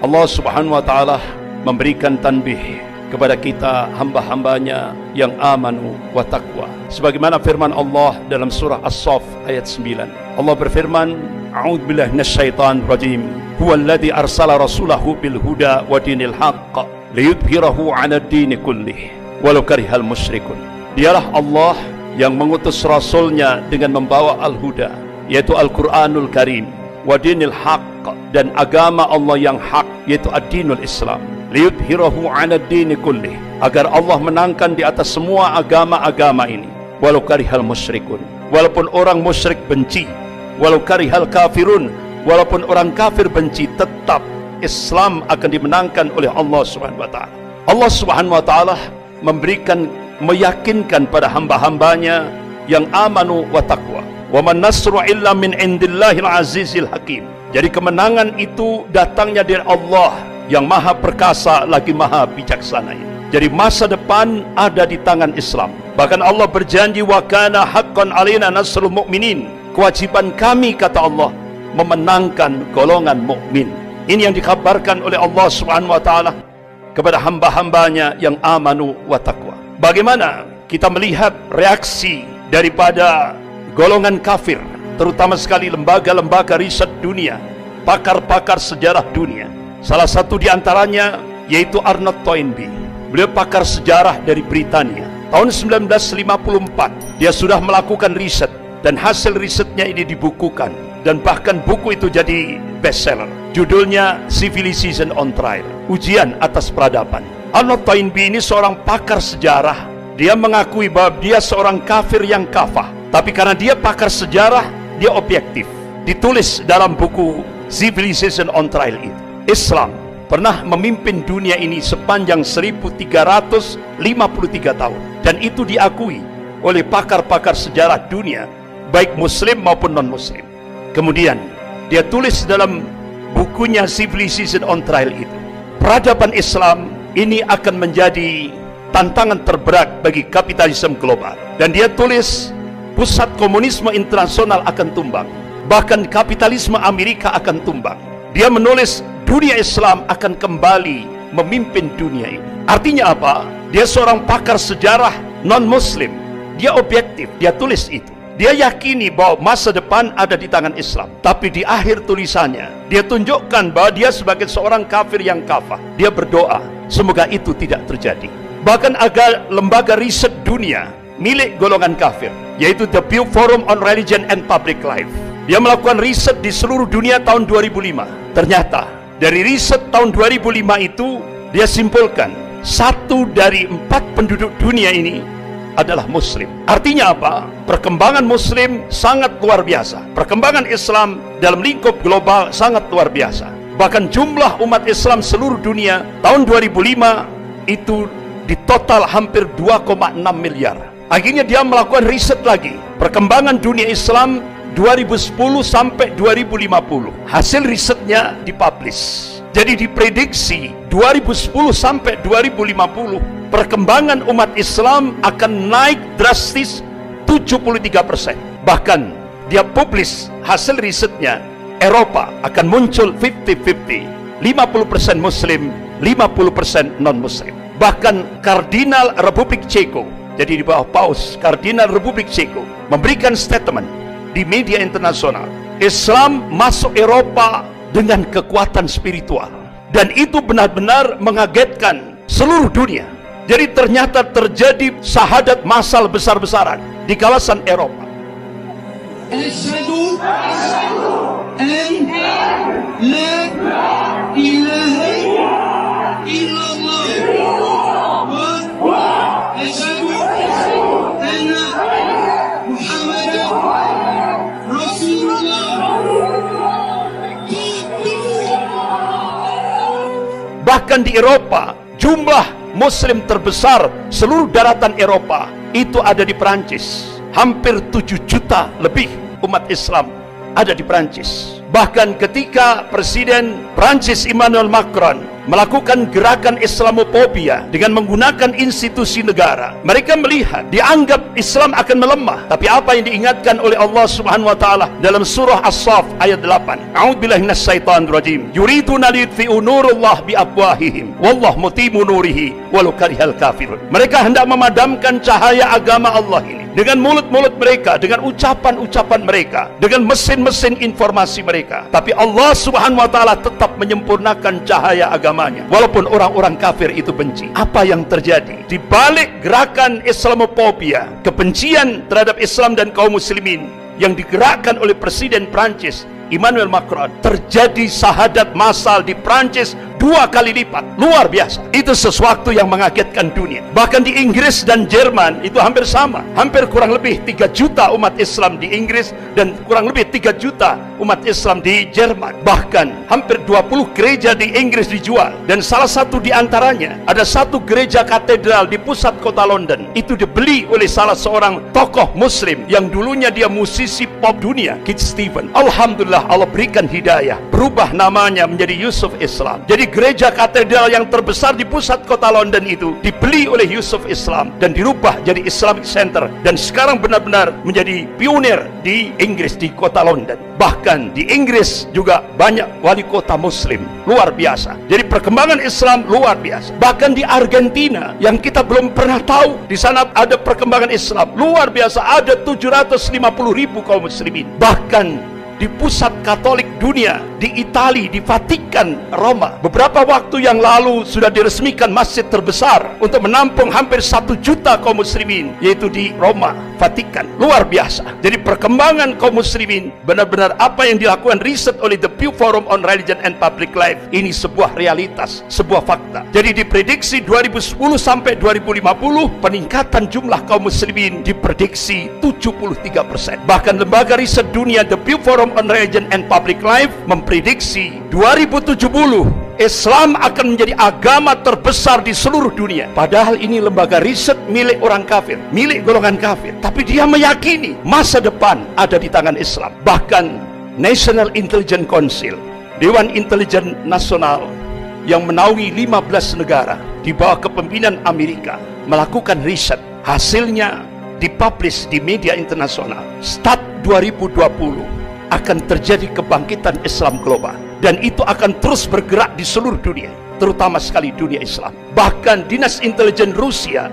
Allah Subhanahu wa Ta'ala memberikan tanbih kepada kita hamba-hambanya yang amanu wa taqwa. Sebagaimana firman Allah dalam surah As-Saff ayat 9. Allah berfirman, A'udzubillahi minasyaitonir rajim. Huwallazi arsala rasulahu bil huda wa dinil haqq liyudhhirahu 'alad dini kullih walau karihal musyrikun. Dialah Allah yang mengutus rasulnya dengan membawa al-huda, yaitu Al-Qur'anul Karim, wa dinil haqq, dan agama Allah yang hak, yaitu ad-dinul Islam. Liyudhhirahu 'alad dini kullih, agar Allah menangkan di atas semua agama-agama ini, walau karihal musyrikun, walaupun orang musyrik benci, walau karihal kafirun, walaupun orang kafir benci, tetap Islam akan dimenangkan oleh Allah Subhanahu wa Ta'ala. Allah Subhanahu wa Ta'ala meyakinkan pada hamba-hambanya yang amanu wa taqwa, wa man nasru illa min indillahil azizil hakim. Jadi kemenangan itu datangnya dari Allah yang maha perkasa lagi maha bijaksana ini. Jadi masa depan ada di tangan Islam. Bahkan Allah berjanji, wa kana haqqan alaina nasrul mu'minin. Kewajiban kami, kata Allah, memenangkan golongan mukmin. Ini yang dikabarkan oleh Allah Subhanahu wa Ta'ala kepada hamba-hambanya yang amanu wa taqwa. Bagaimana kita melihat reaksi daripada golongan kafir, terutama sekali lembaga-lembaga riset dunia, pakar-pakar sejarah dunia. Salah satu di antaranya yaitu Arnold Toynbee. Beliau pakar sejarah dari Britania. Tahun 1954 dia sudah melakukan riset, dan hasil risetnya ini dibukukan, dan bahkan buku itu jadi bestseller. Judulnya Civilization on Trial, ujian atas peradaban. Arnold Toynbee ini seorang pakar sejarah. Dia mengakui bahwa dia seorang kafir yang kafah, tapi karena dia pakar sejarah, dia objektif. Ditulis dalam buku Civilization on Trial itu, Islam pernah memimpin dunia ini sepanjang 1353 tahun, dan itu diakui oleh pakar-pakar sejarah dunia, baik muslim maupun non-muslim. Kemudian dia tulis dalam bukunya Civilization on Trial itu, peradaban Islam ini akan menjadi tantangan terberat bagi kapitalisme global. Dan dia tulis, pusat komunisme internasional akan tumbang, bahkan kapitalisme Amerika akan tumbang. Dia menulis dunia Islam akan kembali memimpin dunia ini. Artinya apa? Dia seorang pakar sejarah non-muslim, dia objektif, dia tulis itu. Dia yakini bahwa masa depan ada di tangan Islam. Tapi di akhir tulisannya, dia tunjukkan bahwa dia sebagai seorang kafir yang kafah. Dia berdoa, semoga itu tidak terjadi. Bahkan agar lembaga riset dunia milik golongan kafir, yaitu The Pew Forum on Religion and Public Life, dia melakukan riset di seluruh dunia tahun 2005. Ternyata dari riset tahun 2005 itu, dia simpulkan 1 dari 4 penduduk dunia ini adalah muslim. Artinya apa? Perkembangan muslim sangat luar biasa. Perkembangan Islam dalam lingkup global sangat luar biasa. Bahkan jumlah umat Islam seluruh dunia tahun 2005 itu di total hampir 2,6 miliar. Akhirnya dia melakukan riset lagi, perkembangan dunia Islam 2010 sampai 2050. Hasil risetnya dipublish. Jadi diprediksi 2010 sampai 2050 perkembangan umat Islam akan naik drastis 73%. Bahkan dia publish hasil risetnya, Eropa akan muncul 50-50, 50% muslim, 50% non-muslim. Bahkan Kardinal Republik Ceko, jadi di bawah Paus, Kardinal Republik Ceko memberikan statement di media internasional, Islam masuk Eropa dengan kekuatan spiritual, dan itu benar-benar mengagetkan seluruh dunia. Jadi ternyata terjadi syahadat massal besar-besaran di kawasan Eropa. Asyhadu an la ilaha illallah wa asyhadu anna Muhammadan Rasulullah. Bahkan di Eropa, jumlah muslim terbesar seluruh daratan Eropa itu ada di Perancis. Hampir 7 juta lebih umat Islam ada di Perancis. Bahkan ketika Presiden Perancis Emmanuel Macron melakukan gerakan Islamophobia dengan menggunakan institusi negara. Mereka melihat, dianggap Islam akan melemah. Tapi apa yang diingatkan oleh Allah Subhanahu wa taala dalam surah As-Saff ayat 8? A'udzubillahi minasyaitonir rajim. Yuriduna liyutfi'u nurallah biafwahihim wallahu mutimmu nurihi walau karihal kafirun. Mereka hendak memadamkan cahaya agama Allah ini dengan mulut-mulut mereka, dengan ucapan-ucapan mereka, dengan mesin-mesin informasi mereka. Tapi Allah Subhanahu wa taala tetap menyempurnakan cahaya agamanya walaupun orang-orang kafir itu benci. Apa yang terjadi di balik gerakan Islamophobia, kebencian terhadap Islam dan kaum muslimin yang digerakkan oleh Presiden Prancis Emmanuel Macron? Terjadi syahadat massal di Prancis 2 kali lipat. Luar biasa. Itu sesuatu yang mengagetkan dunia. Bahkan di Inggris dan Jerman itu hampir sama. Hampir kurang lebih 3 juta umat Islam di Inggris dan kurang lebih 3 juta umat Islam di Jerman. Bahkan hampir 20 gereja di Inggris dijual. Dan salah satu di antaranya ada satu gereja katedral di pusat kota London. Itu dibeli oleh salah seorang tokoh muslim yang dulunya dia musisi pop dunia, Keith Stevens. Alhamdulillah, Allah berikan hidayah, berubah namanya menjadi Yusuf Islam. Jadi gereja katedral yang terbesar di pusat kota London itu dibeli oleh Yusuf Islam dan dirubah jadi Islamic Center, dan sekarang benar-benar menjadi pionir di Inggris, di kota London. Bahkan di Inggris juga banyak wali kota muslim. Luar biasa. Jadi perkembangan Islam luar biasa. Bahkan di Argentina yang kita belum pernah tahu, di sana ada perkembangan Islam luar biasa. Ada 750.000 kaum muslimin. Bahkan di pusat Katolik dunia, di Italia, di Vatikan, Roma, beberapa waktu yang lalu sudah diresmikan masjid terbesar untuk menampung hampir 1 juta kaum muslimin, yaitu di Roma, Vatikan. Luar biasa. Jadi perkembangan kaum muslimin, benar-benar apa yang dilakukan riset oleh The Pew Forum on Religion and Public Life, ini sebuah realitas, sebuah fakta. Jadi diprediksi 2010 sampai 2050 peningkatan jumlah kaum muslimin diprediksi 73%. Bahkan lembaga riset dunia The Pew Forum on Religion and Public Life memprediksi 2070 Islam akan menjadi agama terbesar di seluruh dunia. Padahal ini lembaga riset milik orang kafir, milik golongan kafir. Tapi dia meyakini masa depan ada di tangan Islam. Bahkan National Intelligence Council, Dewan Intelijen Nasional yang menaungi 15 negara di bawah kepemimpinan Amerika, melakukan riset. Hasilnya dipublish di media internasional. Start 2020 akan terjadi kebangkitan Islam global, dan itu akan terus bergerak di seluruh dunia, terutama sekali dunia Islam. Bahkan Dinas Intelijen Rusia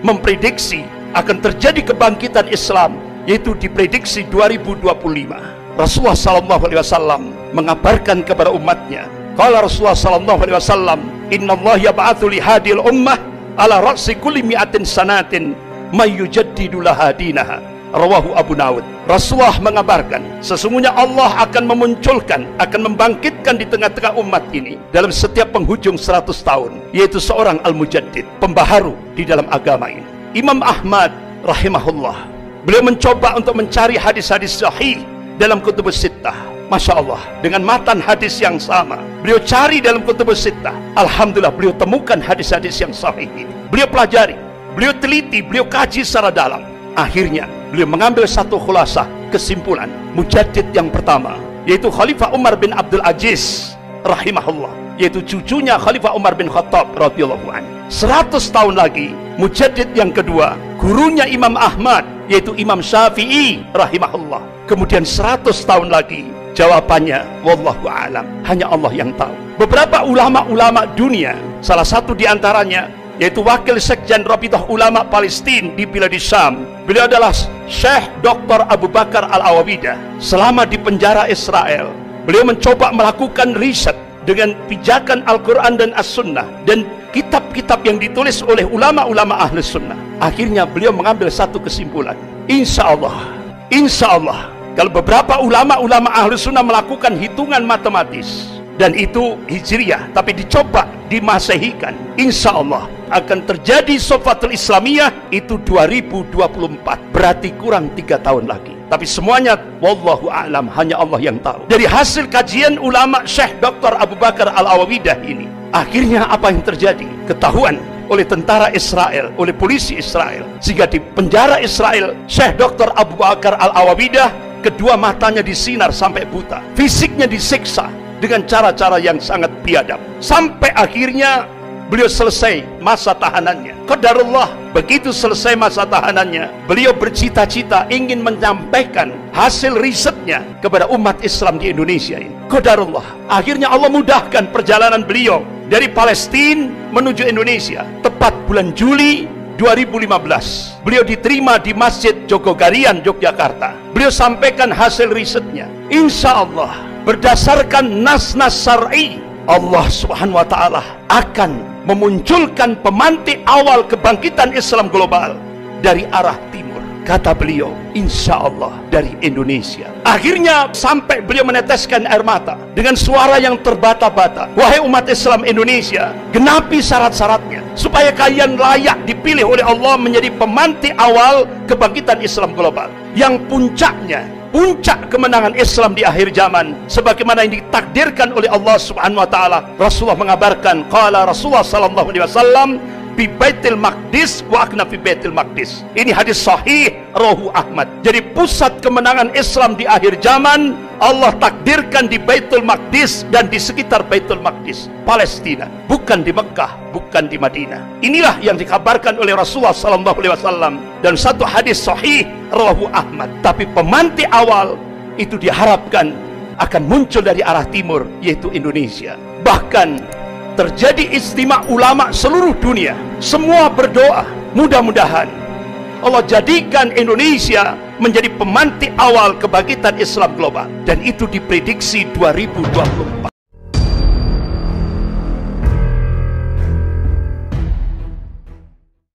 memprediksi akan terjadi kebangkitan Islam, yaitu diprediksi 2025. Rasulullah SAW mengabarkan kepada umatnya, qala Rasulullah SAW, innallaha yab'atsu li hadhil ummah ala ra'si kulli mi'atin sanatin may yujaddidu laha dinaha. Rawahu Abu Dawud. Rasulullah mengabarkan, sesungguhnya Allah akan memunculkan, akan membangkitkan di tengah-tengah umat ini dalam setiap penghujung 100 tahun, yaitu seorang al-mujaddid, pembaharu di dalam agama ini. Imam Ahmad rahimahullah, beliau mencoba untuk mencari hadis-hadis sahih dalam kutubus sittah. Masya Allah, dengan matan hadis yang sama beliau cari dalam kutubus sittah. Alhamdulillah, beliau temukan hadis-hadis yang sahih ini. Beliau pelajari, beliau teliti, beliau kaji secara dalam. Akhirnya beliau mengambil satu khulasah, kesimpulan. Mujaddid yang pertama, yaitu Khalifah Umar bin Abdul Aziz rahimahullah, yaitu cucunya Khalifah Umar bin Khattab radhiyallahu anhu. 100 tahun lagi, mujaddid yang kedua, gurunya Imam Ahmad, yaitu Imam Syafi'i rahimahullah. Kemudian 100 tahun lagi, jawabannya wallahu a'lam, hanya Allah yang tahu. Beberapa ulama-ulama dunia, salah satu di antaranya yaitu Wakil Sekjen Rabithah Ulama Palestina di Bilad Syam, beliau adalah Syekh Dr. Abu Bakar Al-Awawidah. Selama di penjara Israel, beliau mencoba melakukan riset dengan pijakan Al-Quran dan As-Sunnah dan kitab-kitab yang ditulis oleh ulama-ulama Ahlus Sunnah. Akhirnya beliau mengambil satu kesimpulan, insya Allah kalau beberapa ulama-ulama Ahlus Sunnah melakukan hitungan matematis, dan itu Hijriyah, tapi dicoba dimasehikan, insya Allah akan terjadi Sofatul Islamiyah itu 2024, berarti kurang 3 tahun lagi. Tapi semuanya wallahu a'lam, hanya Allah yang tahu. Dari hasil kajian ulama Syekh Dr. Abu Bakar Al-Awawidah ini, akhirnya apa yang terjadi? Ketahuan oleh tentara Israel, oleh polisi Israel, sehingga di penjara Israel Syekh Dr. Abu Bakar Al-Awawidah kedua matanya disinar sampai buta, fisiknya disiksa, dengan cara-cara yang sangat biadab. Sampai akhirnya beliau selesai masa tahanannya. Qadarullah, begitu selesai masa tahanannya, beliau bercita-cita ingin menyampaikan hasil risetnya kepada umat Islam di Indonesia ini. Qadarullah, akhirnya Allah mudahkan perjalanan beliau dari Palestina menuju Indonesia. Tepat bulan Juli 2015, beliau diterima di Masjid Jogogarian, Yogyakarta. Beliau sampaikan hasil risetnya. Insya Allah, berdasarkan nas-nas syar'i, Allah Subhanahu wa Ta'ala akan memunculkan pemantik awal kebangkitan Islam global dari arah timur. Kata beliau, insya Allah dari Indonesia. Akhirnya sampai beliau meneteskan air mata dengan suara yang terbata-bata. Wahai umat Islam Indonesia, genapi syarat-syaratnya supaya kalian layak dipilih oleh Allah menjadi pemantik awal kebangkitan Islam global, yang puncaknya, puncak kemenangan Islam di akhir zaman sebagaimana yang ditakdirkan oleh Allah Subhanahu wa Ta'ala. Rasulullah mengabarkan, qala Rasulullah sallallahu alaihi wasallam fi Baitul Maqdis wa akna fi Baitul Maqdis. Ini hadis sahih rawahu Ahmad. Jadi pusat kemenangan Islam di akhir zaman Allah takdirkan di Baitul Maqdis dan di sekitar Baitul Maqdis, Palestina, bukan di Mekah, bukan di Madinah. Inilah yang dikabarkan oleh Rasulullah sallallahu alaihi wasallam dan satu hadis sahih rawahu Ahmad. Tapi pemantik awal itu diharapkan akan muncul dari arah timur, yaitu Indonesia. Bahkan terjadi ijtima' ulama seluruh dunia, semua berdoa mudah-mudahan Allah jadikan Indonesia menjadi pemantik awal kebangkitan Islam global, dan itu diprediksi 2024.